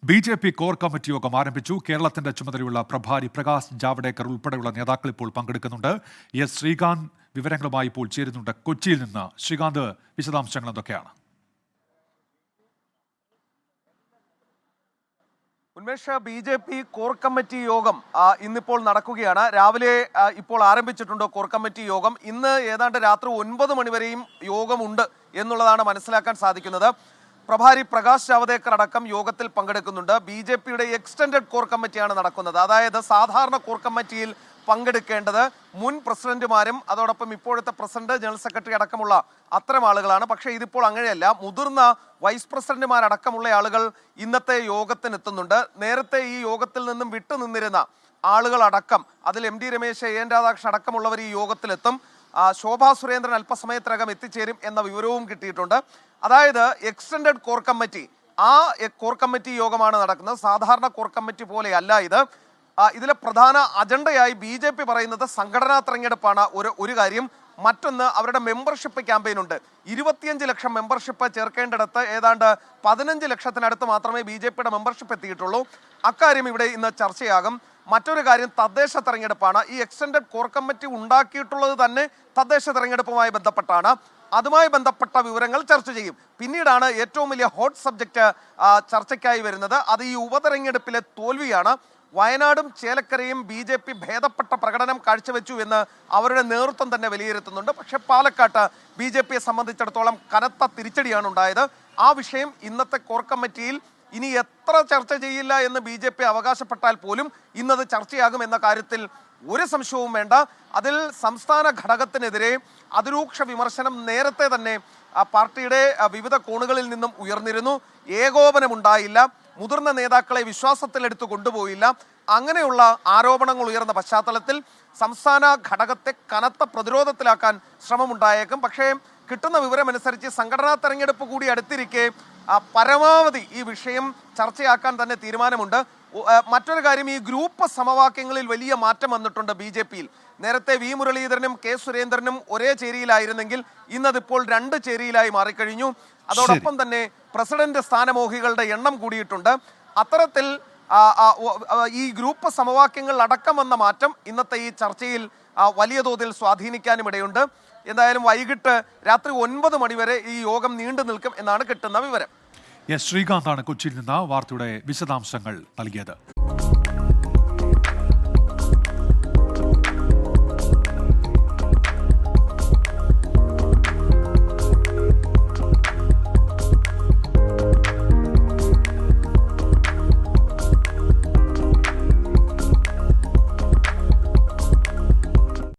BJP. Core committee യോഗം ആരംഭിച്ചു. കേരളത്തിന്റെ ചുമതലയുള്ള പ്രഭാരി പ്രകാശ് ജാവ്ദേക്കർ ഉൾപ്പെടെയുള്ള നേതാക്കൾ ഇപ്പോൾ പങ്കെടുക്കുന്നുണ്ട്. എസ് ശ്രീകാന്ത് വിവരങ്ങളുമായി ഇപ്പോൾ ചേരുന്നുണ്ട് കൊച്ചിയിൽ നിന്ന്. ശ്രീകാന്ത്, വിശദാംശങ്ങൾ എന്തൊക്കെയാണ്? ഉന്മേഷ്, ബി.ജെ.പി. കോർ കമ്മിറ്റി യോഗം ഇന്നിപ്പോൾ നടക്കുകയാണ്. രാവിലെ ഇപ്പോൾ ആരംഭിച്ചിട്ടുണ്ട് കോർ കമ്മിറ്റി യോഗം. ഇന്ന് ഏതാണ്ട് രാത്രി 9 മണിവരെയും യോഗമുണ്ട് എന്നുള്ളതാണ് മനസ്സിലാക്കാൻ സാധിക്കുന്നത്. പ്രഭാരി പ്രകാശ് ജാവ്ദേക്കർ അടക്കം യോഗത്തിൽ പങ്കെടുക്കുന്നുണ്ട്. ബി.ജെ.പിയുടെ എക്സ്റ്റൻഡഡ് കോർ കമ്മിറ്റിയാണ് നടക്കുന്നത്. അതായത് സാധാരണ കോർ കമ്മിറ്റിയിൽ പങ്കെടുക്കേണ്ടത് മുൻ പ്രസിഡന്റുമാരും അതോടൊപ്പം ഇപ്പോഴത്തെ പ്രസിഡന്റ്, ജനറൽ സെക്രട്ടറി അടക്കമുള്ള അത്തരം ആളുകളാണ്. പക്ഷേ ഇതിപ്പോൾ അങ്ങനെയല്ല. മുതിർന്ന വൈസ് പ്രസിഡന്റുമാരടക്കമുള്ള ആളുകൾ ഇന്നത്തെ യോഗത്തിനെത്തുന്നുണ്ട്. നേരത്തെ ഈ യോഗത്തിൽ നിന്നും വിട്ടുനിന്നിരുന്ന ആളുകളടക്കം, അതിൽ M D Ramesh, N Radhakrishnan അടക്കമുള്ളവർ ഈ യോഗത്തിലെത്തും. ശോഭാ സുരേന്ദ്രൻ അല്പസമയത്തിനകം എത്തിച്ചേരും എന്ന വിവരവും കിട്ടിയിട്ടുണ്ട്. അതായത് എക്സ്റ്റൻഡഡ് കോർ കമ്മിറ്റി, ആ കോർ കമ്മിറ്റി യോഗമാണ് നടക്കുന്നത്. സാധാരണ കോർ കമ്മിറ്റി പോലെയല്ല ഇത്. ഇതിലെ പ്രധാന അജണ്ടയായി ബി.ജെ.പി. പറയുന്നത് സംഘടനാ തെരഞ്ഞെടുപ്പാണ് ഒരു കാര്യം. മറ്റൊന്ന്, അവരുടെ മെമ്പർഷിപ്പ് ക്യാമ്പയിൻ ഉണ്ട്. 25 ലക്ഷം മെമ്പർഷിപ്പ് ചേർക്കേണ്ടിടത്ത് ഏതാണ്ട് 15 ലക്ഷത്തിനടുത്ത് മാത്രമേ ബി.ജെ.പിയുടെ മെമ്പർഷിപ്പ് എത്തിയിട്ടുള്ളൂ. അക്കാര്യം ഇവിടെ ഇന്ന് ചർച്ചയാകും. മറ്റൊരു കാര്യം, തദ്ദേശ തെരഞ്ഞെടുപ്പാണ്. ഈ എക്സ്റ്റൻഡഡ് കോർ കമ്മിറ്റി ഉണ്ടാക്കിയിട്ടുള്ളത് തന്നെ തദ്ദേശ തെരഞ്ഞെടുപ്പുമായി ബന്ധപ്പെട്ടാണ്. അതുമായി ബന്ധപ്പെട്ട വിവരങ്ങൾ ചർച്ച ചെയ്യും. പിന്നീടാണ് ഏറ്റവും വലിയ ഹോട്ട് സബ്ജക്റ്റ് ചർച്ചയ്ക്കായി വരുന്നത്. അത് ഈ ഉപതെരഞ്ഞെടുപ്പിലെ തോൽവിയാണ്. വയനാടും ചേലക്കരയും ബി.ജെ.പി. ഭേദപ്പെട്ട പ്രകടനം കാഴ്ചവെച്ചു എന്ന് അവരുടെ നേതൃത്വം തന്നെ വിലയിരുത്തുന്നുണ്ട്. പക്ഷേ പാലക്കാട്ട് ബി.ജെ.പിയെ സംബന്ധിച്ചിടത്തോളം കനത്ത തിരിച്ചടിയാണ് ഉണ്ടായത്. ആ വിഷയം ഇന്നത്തെ കോർ കമ്മിറ്റിയിൽ ഇനി എത്ര ചർച്ച ചെയ്യില്ല എന്ന് ബി.ജെ.പി. അവകാശപ്പെട്ടാൽ പോലും ഇന്നത് ചർച്ചയാകും എന്ന കാര്യത്തിൽ ഒരു സംശയവും വേണ്ട. അതിൽ സംസ്ഥാന ഘടകത്തിനെതിരെ അതിരൂക്ഷ വിമർശനം നേരത്തെ തന്നെ പാർട്ടിയുടെ വിവിധ കോണുകളിൽ നിന്നും ഉയർന്നിരുന്നു. ഏകോപനമുണ്ടായില്ല, മുതിർന്ന നേതാക്കളെ വിശ്വാസത്തിലെടുത്ത് കൊണ്ടുപോയില്ല. അങ്ങനെയുള്ള ആരോപണങ്ങൾ ഉയർന്ന പശ്ചാത്തലത്തിൽ സംസ്ഥാന ഘടകത്തെ കനത്ത പ്രതിരോധത്തിലാക്കാൻ ശ്രമമുണ്ടായേക്കും. പക്ഷേ കിട്ടുന്ന വിവരമനുസരിച്ച് സംഘടനാ തെരഞ്ഞെടുപ്പ് കൂടി അടുത്തിരിക്കെ പരമാവധി ഈ വിഷയം ചർച്ചയാക്കാൻ തന്നെ തീരുമാനമുണ്ട്. മറ്റൊരു കാര്യം, ഈ ഗ്രൂപ്പ് സമവാക്യങ്ങളിൽ വലിയ മാറ്റം വന്നിട്ടുണ്ട് ബി.ജെ.പിയിൽ. നേരത്തെ വി മുരളീധരനും കെ സുരേന്ദ്രനും ഒരേ ചേരിയിലായിരുന്നെങ്കിൽ ഇന്നതിപ്പോൾ 2 ചേരിയിലായി മാറിക്കഴിഞ്ഞു. അതോടൊപ്പം തന്നെ പ്രസിഡന്റ് സ്ഥാനമോഹികളുടെ എണ്ണം കൂടിയിട്ടുണ്ട്. അത്തരത്തിൽ ഈ ഗ്രൂപ്പ് സമവാക്യങ്ങൾ അടക്കം വന്ന മാറ്റം ഇന്നത്തെ ഈ ചർച്ചയിൽ വലിയ തോതിൽ സ്വാധീനിക്കാനും ഇടയുണ്ട്. എന്തായാലും വൈകിട്ട് രാത്രി 9 മണിവരെ ഈ യോഗം നീണ്ടു നിൽക്കും എന്നാണ് കിട്ടുന്ന വിവരം. എസ് ശ്രീകാന്താണ് കൊച്ചിയിൽ നിന്ന് വാർത്തയുടെ വിശദാംശങ്ങൾ നൽകിയത്.